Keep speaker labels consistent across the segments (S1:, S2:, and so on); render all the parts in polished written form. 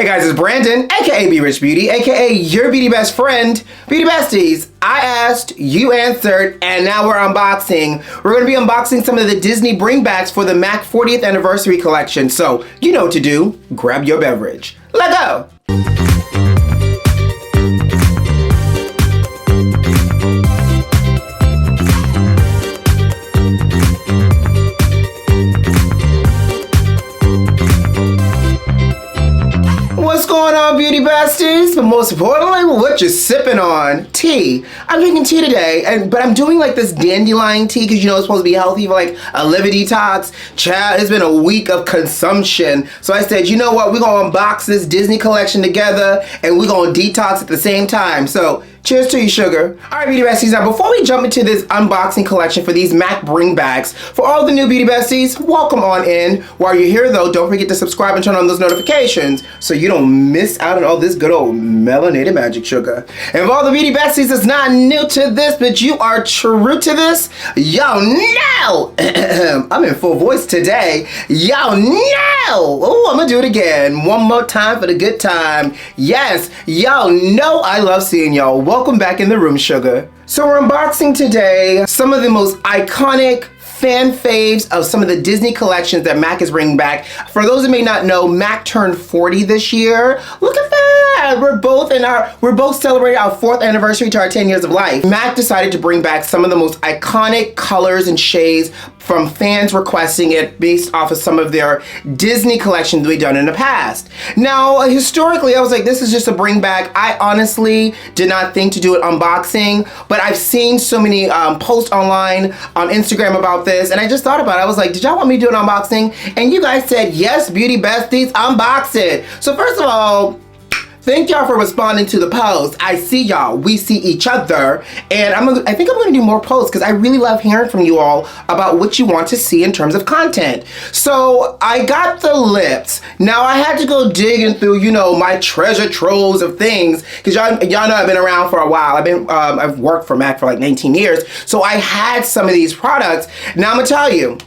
S1: Hey guys, it's Brandon, aka B.Rich Beauty, aka your beauty best friend. Beauty Besties, I asked, you answered, and now we're unboxing. We're going to be unboxing some of the Disney bringbacks for the M.A.C 40th anniversary collection. So, you know what to do. Grab your beverage. Let's go! What's going on, Beauty Besties? But most importantly, what you sipping on? Tea. I'm drinking tea today, but I'm doing like this dandelion tea because you know it's supposed to be healthy for like a liver detox. Child, it's been a week of consumption. So I said, you know what? We're going to unbox this Disney collection together and we're going to detox at the same time. So cheers to you, sugar. All right, Beauty Besties. Now, before we jump into this unboxing collection for these M.A.C bringbacks, for all the new Beauty Besties, welcome on in. While you're here, though, don't forget to subscribe and turn on those notifications so you don't miss out on all this good old melanated magic, sugar. And for all the Beauty Besties that's not new to this, but you are true to this, y'all know, I'm in full voice today. Y'all know. Oh, I'm gonna do it again. One more time for the good time. Yes, y'all know I love seeing y'all. Welcome back in the room, sugar. So we're unboxing today some of the most iconic fan faves of some of the Disney collections that M.A.C is bringing back. For those that may not know, M.A.C turned 40 this year. Look at that! We're both celebrating our 4th anniversary to our 10 years of life. M.A.C decided to bring back some of the most iconic colors and shades from fans requesting it based off of some of their Disney collections we've done in the past. Now, historically, I was like, this is just a bring back. I honestly did not think to do an unboxing, but I've seen so many posts online on Instagram about this, and I just thought about it. I was like, did y'all want me to do an unboxing? And you guys said, yes, Beauty Besties, unbox it. So first of all, thank y'all for responding to the post. I see y'all, we see each other, and I think I'm gonna do more posts because I really love hearing from you all about what you want to see in terms of content. So I got the lips. Now I had to go digging through, you know, my treasure troves of things because y'all know I've been around for a while. I've worked for M.A.C for like 19 years, so I had some of these products. Now I'm gonna tell you,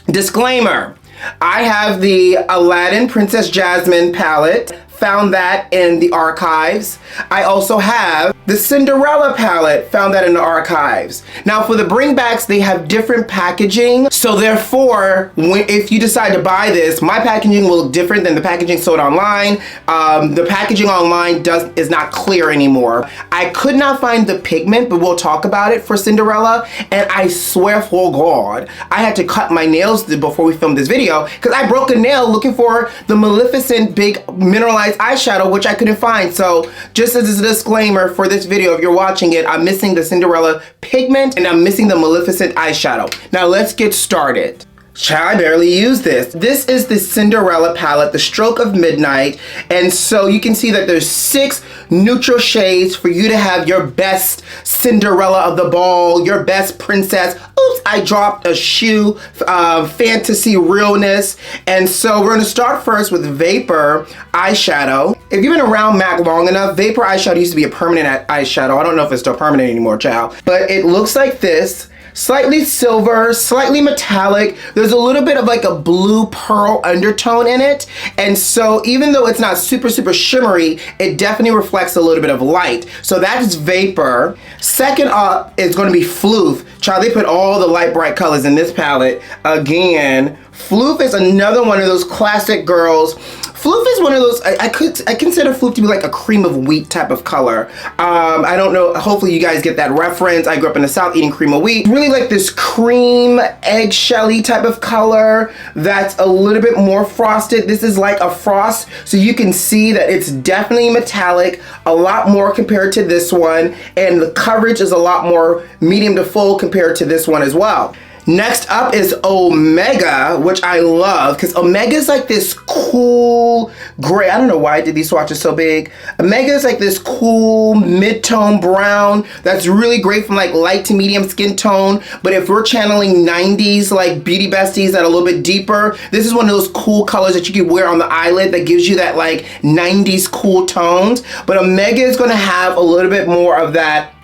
S1: disclaimer, I have the Aladdin Princess Jasmine palette. Found that in the archives. I also have the Cinderella palette, found that in the archives. Now for the bringbacks, they have different packaging. So therefore, if you decide to buy this, my packaging will look different than the packaging sold online. The packaging online is not clear anymore. I could not find the pigment, but we'll talk about it for Cinderella. And I swear for God, I had to cut my nails before we filmed this video because I broke a nail looking for the Maleficent big mineralized eyeshadow, which I couldn't find. So just as a disclaimer for this video, if you're watching it, I'm missing the Cinderella pigment and I'm missing the Maleficent eyeshadow. Now let's get started. Child, I barely use this. This is the Cinderella palette, the Stroke of Midnight. And so you can see that there's 6 neutral shades for you to have your best Cinderella of the ball, your best princess. Oops, I dropped a shoe, fantasy realness. And so we're gonna start first with Vapor eyeshadow. If you've been around M.A.C long enough, Vapor eyeshadow used to be a permanent eyeshadow. I don't know if it's still permanent anymore, child. But it looks like this. Slightly silver, slightly metallic. There's a little bit of like a blue pearl undertone in it. And so even though it's not super, super shimmery, it definitely reflects a little bit of light. So that's Vapor. Second up is gonna be Floof. Child, they put all the light bright colors in this palette. Again, Floof is another one of those classic girls. Floof is one of those, I consider Floof to be like a cream of wheat type of color. I don't know, hopefully you guys get that reference. I grew up in the South eating cream of wheat. Really like this cream, eggshelly type of color that's a little bit more frosted. This is like a frost, so you can see that it's definitely metallic, a lot more compared to this one, and the coverage is a lot more medium to full compared to this one as well. Next up is Omega, which I love because Omega is like this cool gray. I don't know why I did these swatches so big. Omega is like this cool mid-tone brown that's really great from like light to medium skin tone. But if we're channeling 90s like Beauty Besties that are a little bit deeper, this is one of those cool colors that you can wear on the eyelid that gives you that like 90s cool tones. But Omega is going to have a little bit more of that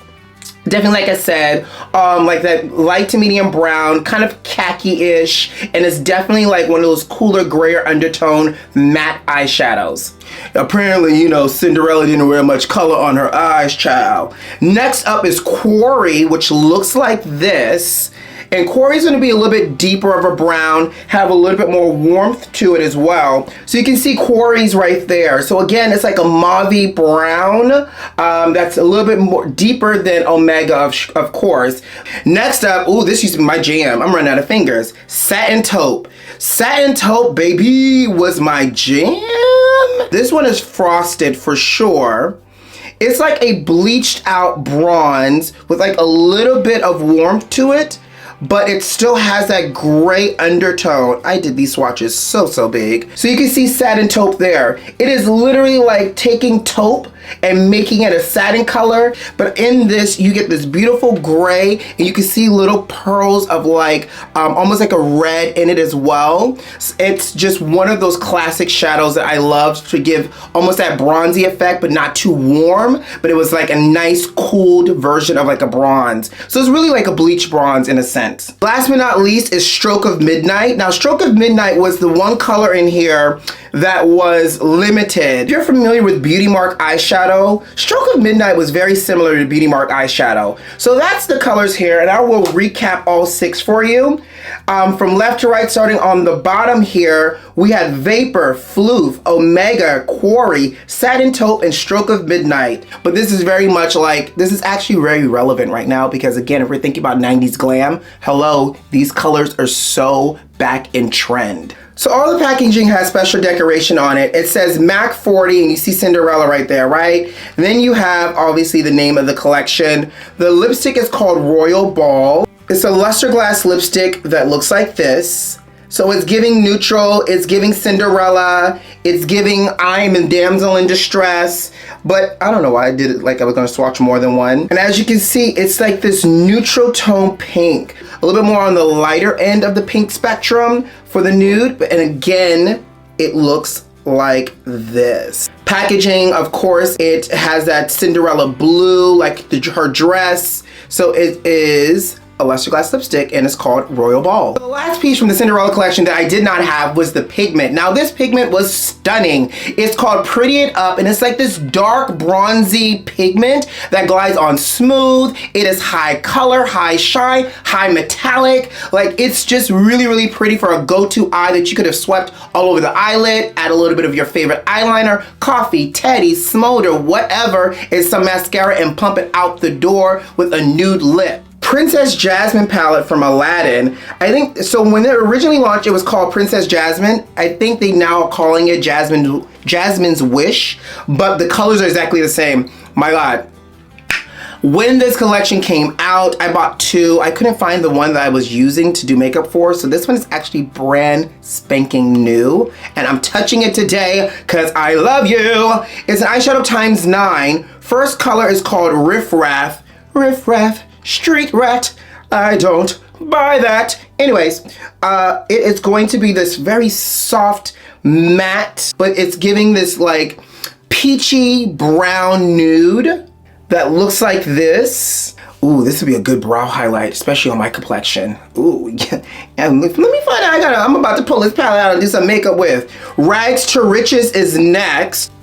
S1: Definitely, like I said, like that light to medium brown, kind of khaki-ish, and it's definitely like one of those cooler, grayer undertone matte eyeshadows. Apparently, you know, Cinderella didn't wear much color on her eyes, child. Next up is Quarry, which looks like this. And Quarry's going to be a little bit deeper of a brown, have a little bit more warmth to it as well. So you can see Quarry's right there. So again, it's like a mauve brown that's a little bit more deeper than Omega, of course. Next up, ooh, this used to be my jam. I'm running out of fingers. Satin Taupe. Satin Taupe, baby, was my jam. This one is frosted for sure. It's like a bleached out bronze with like a little bit of warmth to it, but it still has that gray undertone. I did these swatches so big. So you can see Satin Taupe there. It is literally like taking taupe and making it a satin color, but in this you get this beautiful gray, and you can see little pearls of like almost like a red in it as well. It's just one of those classic shadows that I love to give almost that bronzy effect, but not too warm, but it was like a nice cooled version of like a bronze. So it's really like a bleach bronze in a sense. Last but not least is Stroke of Midnight. Now Stroke of Midnight was the one color in here that was limited. If you're familiar with Beauty Mark eyeshadow, Stroke of Midnight was very similar to Beauty Mark eyeshadow. So that's the colors here, and I will recap all 6 for you. From left to right, starting on the bottom here, we had Vapor, Floof, Omega, Quarry, Satin Taupe, and Stroke of Midnight. But this is very much like, this is actually very relevant right now because again, if we're thinking about 90s glam, hello, these colors are so back in trend. So all the packaging has special decoration on it. It says MAC 40, and you see Cinderella right there, right? And then you have obviously the name of the collection. The lipstick is called Royal Ball. It's a luster glass lipstick that looks like this. So it's giving neutral, it's giving Cinderella, it's giving I'm a damsel in distress, but I don't know why I did it like I was gonna swatch more than one. And as you can see, it's like this neutral tone pink, a little bit more on the lighter end of the pink spectrum for the nude, and again, it looks like this. Packaging, of course, it has that Cinderella blue, like her dress, so it is a luster glass lipstick, and it's called Royal Ball. The last piece from the Cinderella collection that I did not have was the pigment. Now this pigment was stunning. It's called Pretty It Up, and it's like this dark bronzy pigment that glides on smooth. It is high color, high shine, high metallic. Like it's just really pretty for a go-to eye that you could have swept all over the eyelid, add a little bit of your favorite eyeliner, coffee, teddy, smolder, whatever, and some mascara and pump it out the door with a nude lip. Princess Jasmine palette from Aladdin. I think, so when it originally launched, it was called Princess Jasmine. I think they now are calling it Jasmine's Wish, but the colors are exactly the same. My God. When this collection came out, I bought 2. I couldn't find the one that I was using to do makeup for, so this one is actually brand spanking new, and I'm touching it today because I love you. It's an eyeshadow ×9. First color is called Riff Raff. Riff Raff. Street rat, I don't buy that. Anyways, it is going to be this very soft matte, but it's giving this like peachy brown nude that looks like this. Ooh, this would be a good brow highlight, especially on my complexion. Ooh, yeah. And let me find out, I'm about to pull this palette out and do some makeup with. Rags to Riches is next.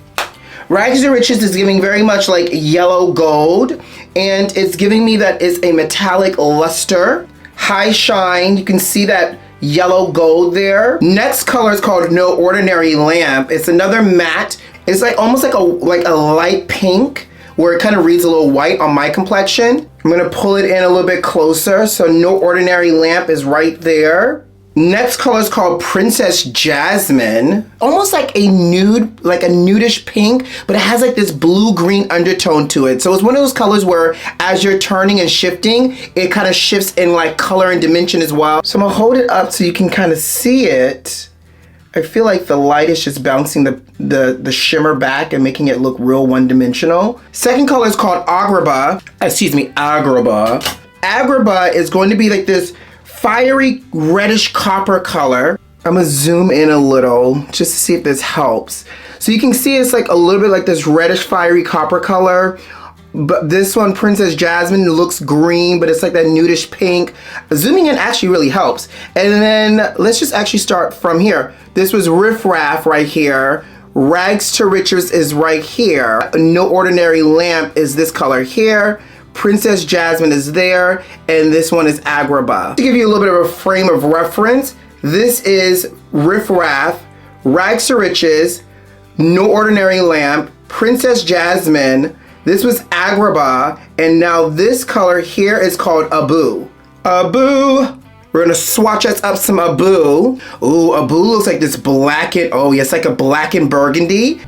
S1: Rags to Riches is giving very much like yellow gold, and it's giving me that is a metallic luster, high shine. You can see that yellow gold there. Next color is called No Ordinary Lamp. It's another matte. It's like almost like a light pink, where it kind of reads a little white on my complexion. I'm gonna pull it in a little bit closer. So No Ordinary Lamp is right there. Next color is called Princess Jasmine. Almost like a nude, like a nudish pink, but it has like this blue-green undertone to it. So it's one of those colors where as you're turning and shifting, it kind of shifts in like color and dimension as well. So I'm gonna hold it up so you can kind of see it. I feel like the light is just bouncing the shimmer back and making it look real one-dimensional. Second color is called Agrabah. Agrabah. Agrabah is going to be like this fiery reddish copper color. I'm gonna zoom in a little just to see if this helps. So you can see it's like a little bit like this reddish fiery copper color. But this one, Princess Jasmine, looks green, but it's like that nudish pink. Zooming in actually really helps. And then let's just actually start from here. This was Riff Raff right here. Rags to Riches is right here. No Ordinary Lamp is this color here. Princess Jasmine is there. And this one is Agrabah. To give you a little bit of a frame of reference, this is Riff Raff, Rags to Riches, No Ordinary Lamp, Princess Jasmine. This was Agrabah, and now this color here is called Abu. Abu. We're gonna swatch us up some Abu. Ooh, Abu looks like this blackened, oh yeah, it's like a blackened burgundy.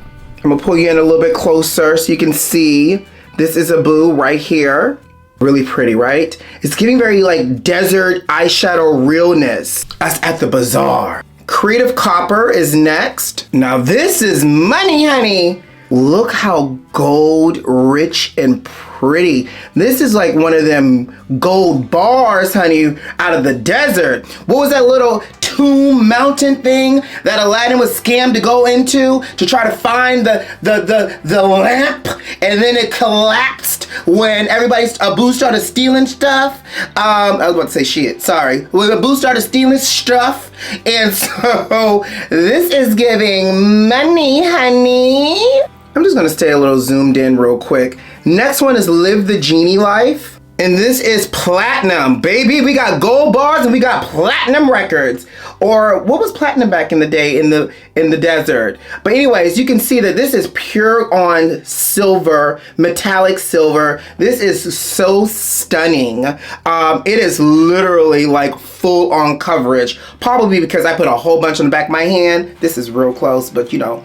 S1: I'm gonna pull you in a little bit closer so you can see. This is Abu right here. Really pretty, right? It's giving very like desert eyeshadow realness. That's at the bazaar. Creative Copper is next. Now this is money, honey. Look how gold, rich, and pretty. This is like one of them gold bars, honey, out of the desert. What was that little tomb mountain thing that Aladdin was scammed to go into to try to find the lamp, and then it collapsed when Abu started stealing stuff. I was about to say shit, sorry. When Abu started stealing stuff, and so this is giving money, honey. I'm just gonna stay a little zoomed in real quick. Next one is Live the Genie Life. And this is platinum, baby. We got gold bars and we got platinum records. Or what was platinum back in the day in the desert? But anyways, you can see that this is pure on silver, metallic silver. This is so stunning. It is literally like full on coverage. Probably because I put a whole bunch on the back of my hand. This is real close, but you know,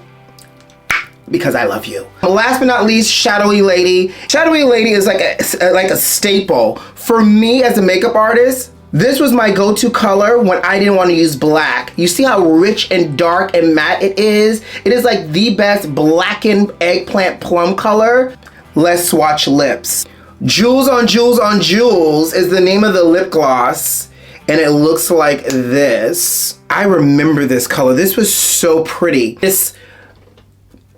S1: because I love you. Last but not least, Shadowy Lady. Shadowy Lady is like a staple. For me as a makeup artist, this was my go-to color when I didn't want to use black. You see how rich and dark and matte it is? It is like the best blackened eggplant plum color. Let's swatch lips. Jewels on Jewels on Jewels is the name of the lip gloss. And it looks like this. I remember this color. This was so pretty. This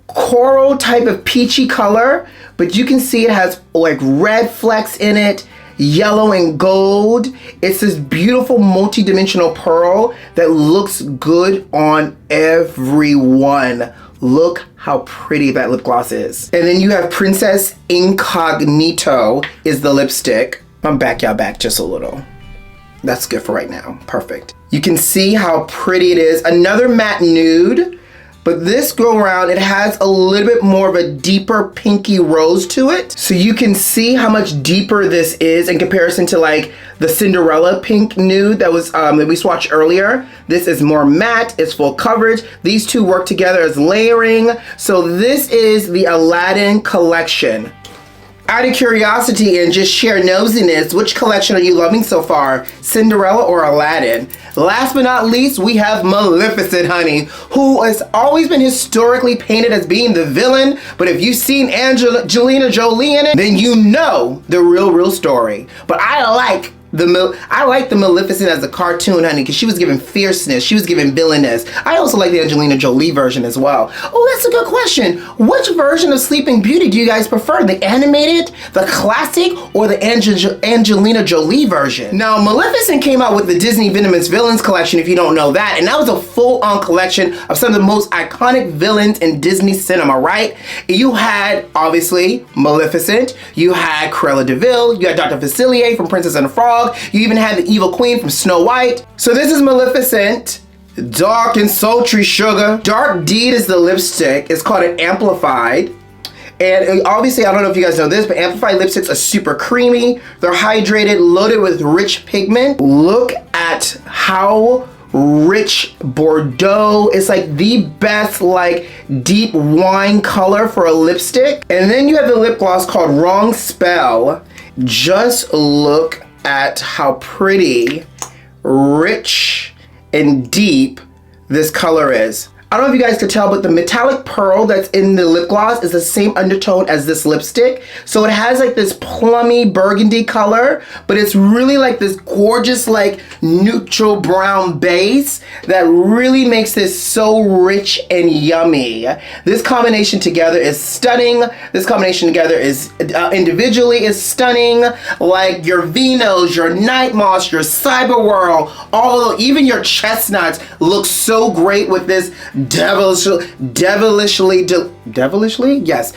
S1: coral type of peachy color, but you can see it has like red flecks in it, yellow and gold. It's this beautiful multi-dimensional pearl that looks good on everyone. Look how pretty that lip gloss is. And then you have Princess Incognito is the lipstick. I'm back y'all back just a little. That's good for right now. Perfect. You can see how pretty it is. Another matte nude. But this go around, it has a little bit more of a deeper pinky rose to it. So you can see how much deeper this is in comparison to like the Cinderella pink nude that was that we swatched earlier. This is more matte, it's full coverage. These two work together as layering. So this is the Aladdin collection. Out of curiosity and just sheer nosiness, which collection are you loving so far? Cinderella or Aladdin? Last but not least, we have Maleficent, honey, who has always been historically painted as being the villain. But if you've seen Angelina Jolie in it, then you know the real story. But I like the Maleficent as a cartoon, honey, because she was giving fierceness, she was giving villainous. I also like the Angelina Jolie version as well. Oh, that's a good question. Which version of Sleeping Beauty do you guys prefer? The animated, the classic, or the Angelina Jolie version? Now, Maleficent came out with the Disney Venomous Villains collection, if you don't know that, and that was a full-on collection of some of the most iconic villains in Disney cinema, right? You had, obviously, Maleficent, you had Cruella de Vil, you had Dr. Facilier from Princess and the Frog, you even had the Evil Queen from Snow White. So this is Maleficent, dark and sultry sugar. Dark Deed is the lipstick. It's called an Amplified. And obviously, I don't know if you guys know this, but Amplified lipsticks are super creamy. They're hydrated, loaded with rich pigment. Look at how rich Bordeaux. It's like the best like deep wine color for a lipstick. And then you have the lip gloss called Wrong Spell. Just look at how pretty, rich, and deep this color is. I don't know if you guys could tell, but the metallic pearl that's in the lip gloss is the same undertone as this lipstick. So it has like this plummy burgundy color, but it's really like this gorgeous like neutral brown base that really makes this so rich and yummy. This combination together is stunning. This combination together is individually is stunning. Like your Venus, your Night Moss, your Cyber Whirl, even your chestnuts look so great with this devilishly delicious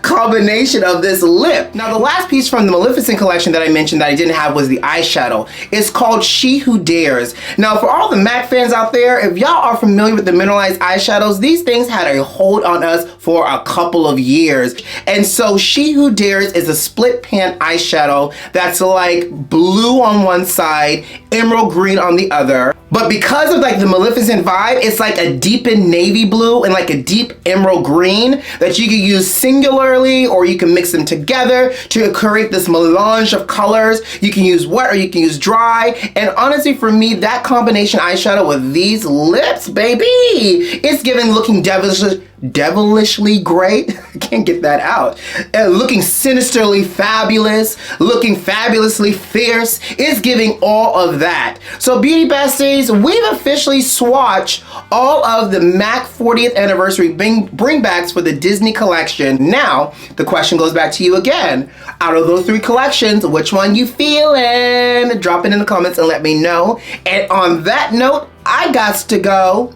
S1: combination of this lip. Now the last piece from the Maleficent collection that I mentioned that I didn't have was the eyeshadow. It's called She Who Dares. Now for all the MAC fans out there, if y'all are familiar with the mineralized eyeshadows, these things had a hold on us for a couple of years. And so She Who Dares is a split pan eyeshadow that's like blue on one side, emerald green on the other. But because of like the Maleficent vibe, it's like a deepened navy blue and like a deep emerald green that you can use singularly, or you can mix them together to create this melange of colors. You can use wet or you can use dry. And honestly, for me, that combination eyeshadow with these lips, baby, it's giving looking devilishly great. I can't get that out. Looking sinisterly fabulous, looking fabulously fierce. It's giving all of that. So Beauty Besties, we've officially swatched all of the MAC 40th anniversary bringbacks for the Disney collection. Now, the question goes back to you again. Out of those 3 collections, which one you feeling? Drop it in the comments and let me know. And on that note, I gots to go.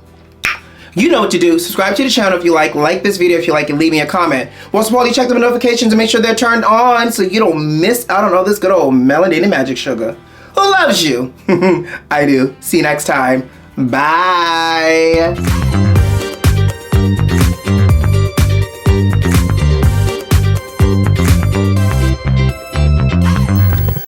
S1: You know what to do. Subscribe to the channel if you like this video if you like it, leave me a comment. Most of all, you check the notifications and make sure they're turned on so you don't miss out on all this good old melanin and magic sugar. Who loves you? I do. See you next time. Bye.